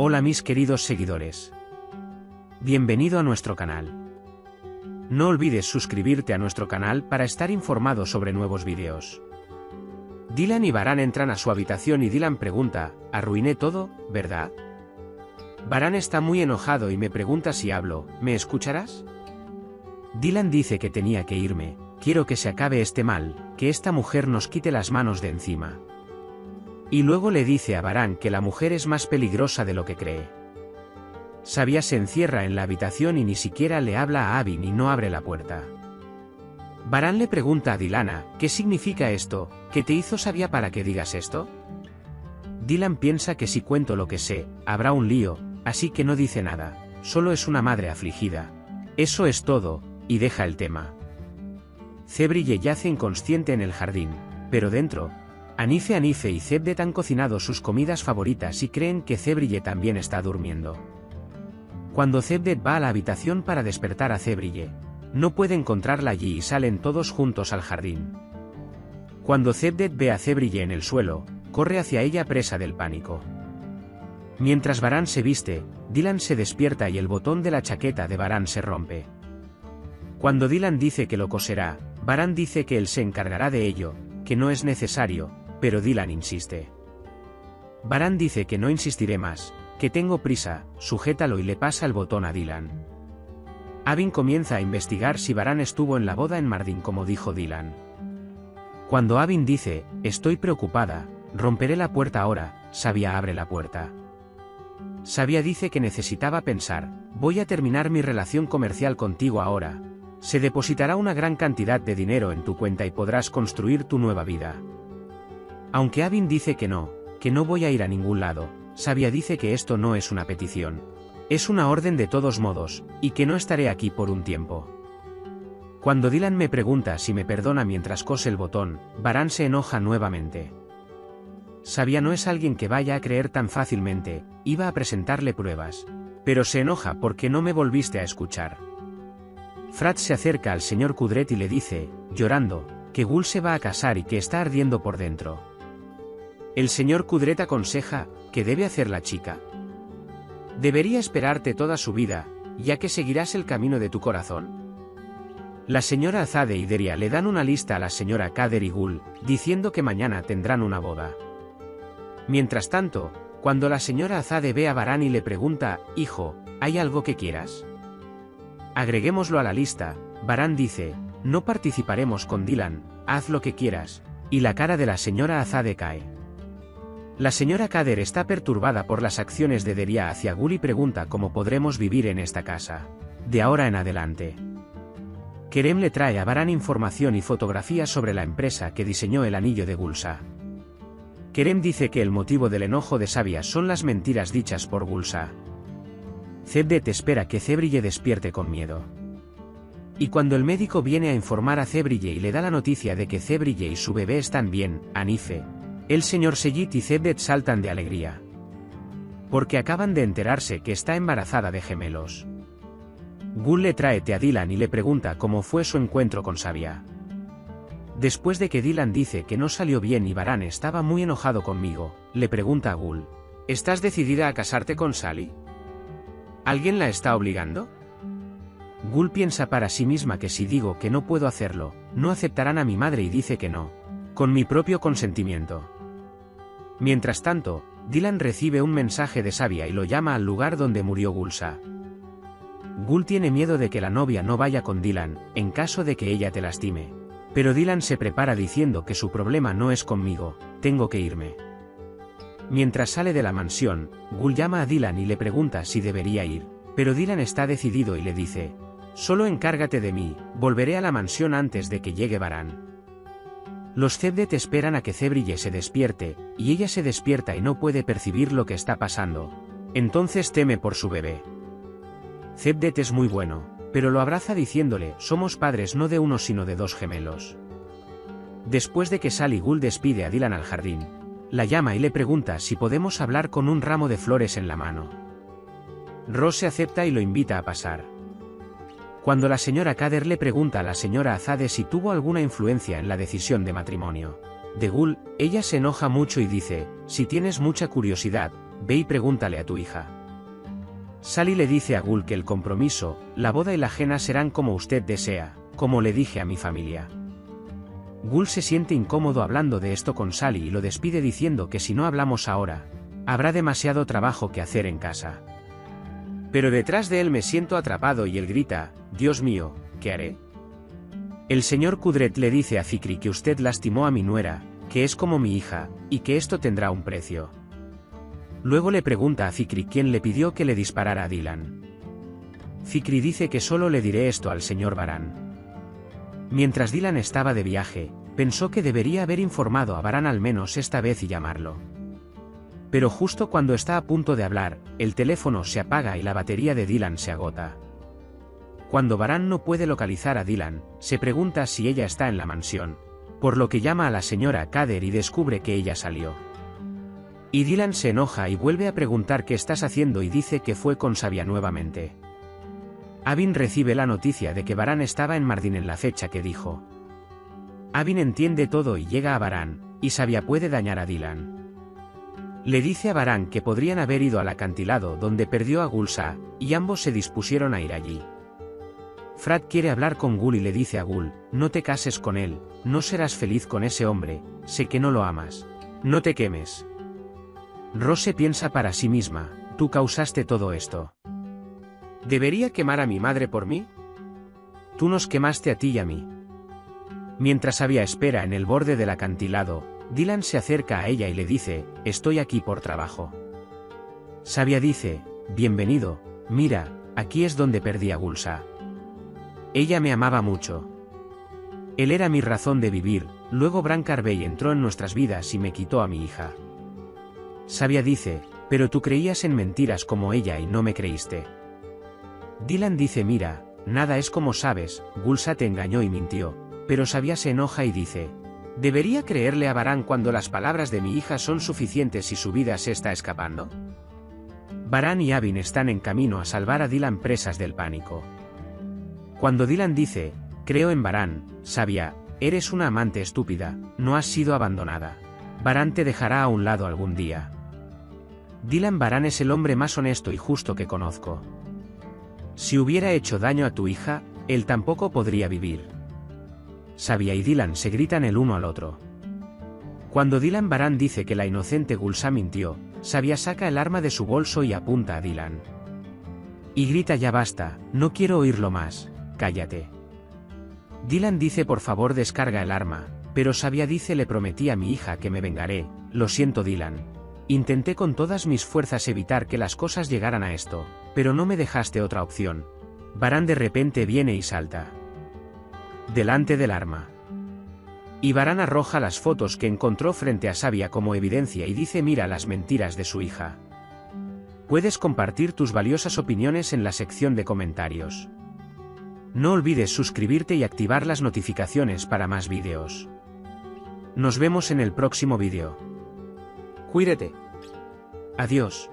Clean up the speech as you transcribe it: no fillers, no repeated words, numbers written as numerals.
Hola mis queridos seguidores. Bienvenido a nuestro canal. No olvides suscribirte a nuestro canal para estar informado sobre nuevos vídeos. Dylan y Varane entran a su habitación y Dylan pregunta, «Arruiné todo, ¿verdad?» Varane está muy enojado y me pregunta si hablo, «¿Me escucharás?» Dylan dice que tenía que irme, «Quiero que se acabe este mal, que esta mujer nos quite las manos de encima». Y luego le dice a Varane que la mujer es más peligrosa de lo que cree. Sabia se encierra en la habitación y ni siquiera le habla a Abby ni no abre la puerta. Varane le pregunta a Dylan, ¿qué significa esto? ¿Qué te hizo Sabia para que digas esto? Dylan piensa que si cuento lo que sé, habrá un lío, así que no dice nada, solo es una madre afligida. Eso es todo, y deja el tema. Cebrille yace inconsciente en el jardín, pero dentro, Anife y Cebdet han cocinado sus comidas favoritas y creen que Cebrille también está durmiendo. Cuando Cebdet va a la habitación para despertar a Cebrille, no puede encontrarla allí y salen todos juntos al jardín. Cuando Cebdet ve a Cebrille en el suelo, corre hacia ella presa del pánico. Mientras Varane se viste, Dylan se despierta y el botón de la chaqueta de Varane se rompe. Cuando Dylan dice que lo coserá, Varane dice que él se encargará de ello, que no es necesario, pero Dylan insiste. Varane dice que no insistiré más, que tengo prisa, sujétalo y le pasa el botón a Dylan. Abin comienza a investigar si Varane estuvo en la boda en Mardin como dijo Dylan. Cuando Abin dice, estoy preocupada, romperé la puerta ahora, Sabia abre la puerta. Sabia dice que necesitaba pensar, voy a terminar mi relación comercial contigo ahora. Se depositará una gran cantidad de dinero en tu cuenta y podrás construir tu nueva vida. Aunque Abin dice que no voy a ir a ningún lado, Sabia dice que esto no es una petición. Es una orden de todos modos, y que no estaré aquí por un tiempo. Cuando Dylan me pregunta si me perdona mientras cose el botón, Varane se enoja nuevamente. Sabia no es alguien que vaya a creer tan fácilmente, iba a presentarle pruebas. Pero se enoja porque no me volviste a escuchar. Frat se acerca al señor Kudret y le dice, llorando, que Gul se va a casar y que está ardiendo por dentro. El señor Kudret aconseja, ¿qué debe hacer la chica? Debería esperarte toda su vida, ya que seguirás el camino de tu corazón. La señora Azade y Deria le dan una lista a la señora Kader y Gul, diciendo que mañana tendrán una boda. Mientras tanto, cuando la señora Azade ve a Varane y le pregunta, hijo, ¿hay algo que quieras? Agreguémoslo a la lista, Varane dice, no participaremos con Dylan, haz lo que quieras, y la cara de la señora Azade cae. La señora Kader está perturbada por las acciones de Deria hacia Gul y pregunta cómo podremos vivir en esta casa, de ahora en adelante. Kerem le trae a Varane información y fotografías sobre la empresa que diseñó el anillo de Gulsa. Kerem dice que el motivo del enojo de Sabia son las mentiras dichas por Gulsa. Cebdet espera que Cebrille despierte con miedo. Y cuando el médico viene a informar a Cebrille y le da la noticia de que Cebrille y su bebé están bien, Anife, el señor Seyit y Cebdet saltan de alegría. Porque acaban de enterarse que está embarazada de gemelos. Gul le trae té a Dylan y le pregunta cómo fue su encuentro con Sabia. Después de que Dylan dice que no salió bien y Varane estaba muy enojado conmigo, le pregunta a Gul, ¿estás decidida a casarte con Sally? ¿Alguien la está obligando? Gul piensa para sí misma que si digo que no puedo hacerlo, no aceptarán a mi madre y dice que no, con mi propio consentimiento. Mientras tanto, Dylan recibe un mensaje de Sabia y lo llama al lugar donde murió Gulsa. Gul tiene miedo de que la novia no vaya con Dylan, en caso de que ella te lastime. Pero Dylan se prepara diciendo que su problema no es conmigo, tengo que irme. Mientras sale de la mansión, Gul llama a Dylan y le pregunta si debería ir, pero Dylan está decidido y le dice, solo encárgate de mí, volveré a la mansión antes de que llegue Varane. Los Cebdet esperan a que Cebrille se despierte, y ella se despierta y no puede percibir lo que está pasando. Entonces teme por su bebé. Cebdet es muy bueno, pero lo abraza diciéndole, somos padres no de uno sino de dos gemelos. Después de que Sally Gul despide a Dylan al jardín, la llama y le pregunta si podemos hablar con un ramo de flores en la mano. Rose acepta y lo invita a pasar. Cuando la señora Kader le pregunta a la señora Azade si tuvo alguna influencia en la decisión de matrimonio de Gul, ella se enoja mucho y dice, si tienes mucha curiosidad, ve y pregúntale a tu hija. Sally le dice a Gul que el compromiso, la boda y la cena serán como usted desea, como le dije a mi familia. Gul se siente incómodo hablando de esto con Sally y lo despide diciendo que si no hablamos ahora, habrá demasiado trabajo que hacer en casa. Pero detrás de él me siento atrapado y él grita, Dios mío, ¿qué haré? El señor Kudret le dice a Fikri que usted lastimó a mi nuera, que es como mi hija, y que esto tendrá un precio. Luego le pregunta a Fikri quién le pidió que le disparara a Dylan. Fikri dice que solo le diré esto al señor Baran. Mientras Dylan estaba de viaje, pensó que debería haber informado a Baran al menos esta vez y llamarlo. Pero justo cuando está a punto de hablar, el teléfono se apaga y la batería de Dylan se agota. Cuando Baran no puede localizar a Dylan, se pregunta si ella está en la mansión, por lo que llama a la señora Kader y descubre que ella salió. Y Dylan se enoja y vuelve a preguntar qué estás haciendo y dice que fue con Sabia nuevamente. Abin recibe la noticia de que Baran estaba en Mardin en la fecha que dijo. Abin entiende todo y llega a Baran, y Sabia puede dañar a Dylan. Le dice a Baran que podrían haber ido al acantilado donde perdió a Gulsa, y ambos se dispusieron a ir allí. Frat quiere hablar con Gul y le dice a Gul, no te cases con él, no serás feliz con ese hombre, sé que no lo amas. No te quemes. Rose piensa para sí misma, tú causaste todo esto. ¿Debería quemar a mi madre por mí? Tú nos quemaste a ti y a mí. Mientras Sabia espera en el borde del acantilado, Dylan se acerca a ella y le dice, estoy aquí por trabajo. Sabia dice, bienvenido, mira, aquí es donde perdí a Gulsa. Ella me amaba mucho. Él era mi razón de vivir, luego Bran Carvey entró en nuestras vidas y me quitó a mi hija. Sabia dice, pero tú creías en mentiras como ella y no me creíste. Dylan dice mira, nada es como sabes, Gulsa te engañó y mintió, pero Sabia se enoja y dice, ¿debería creerle a Baran cuando las palabras de mi hija son suficientes y su vida se está escapando? Baran y Abin están en camino a salvar a Dylan presas del pánico. Cuando Dylan dice, creo en Baran, Sabia, eres una amante estúpida, no has sido abandonada. Baran te dejará a un lado algún día. Dylan Baran es el hombre más honesto y justo que conozco. Si hubiera hecho daño a tu hija, él tampoco podría vivir. Sabia y Dylan se gritan el uno al otro. Cuando Dylan Baran dice que la inocente Gulsa mintió, Sabia saca el arma de su bolso y apunta a Dylan. Y grita ya basta, no quiero oírlo más, cállate. Dylan dice por favor descarga el arma, pero Sabia dice le prometí a mi hija que me vengaré, lo siento Dylan. Intenté con todas mis fuerzas evitar que las cosas llegaran a esto, pero no me dejaste otra opción. Baran de repente viene y salta delante del arma. Y Baran arroja las fotos que encontró frente a Sabia como evidencia y dice mira las mentiras de su hija. Puedes compartir tus valiosas opiniones en la sección de comentarios. No olvides suscribirte y activar las notificaciones para más vídeos. Nos vemos en el próximo vídeo. Cuídate. Adiós.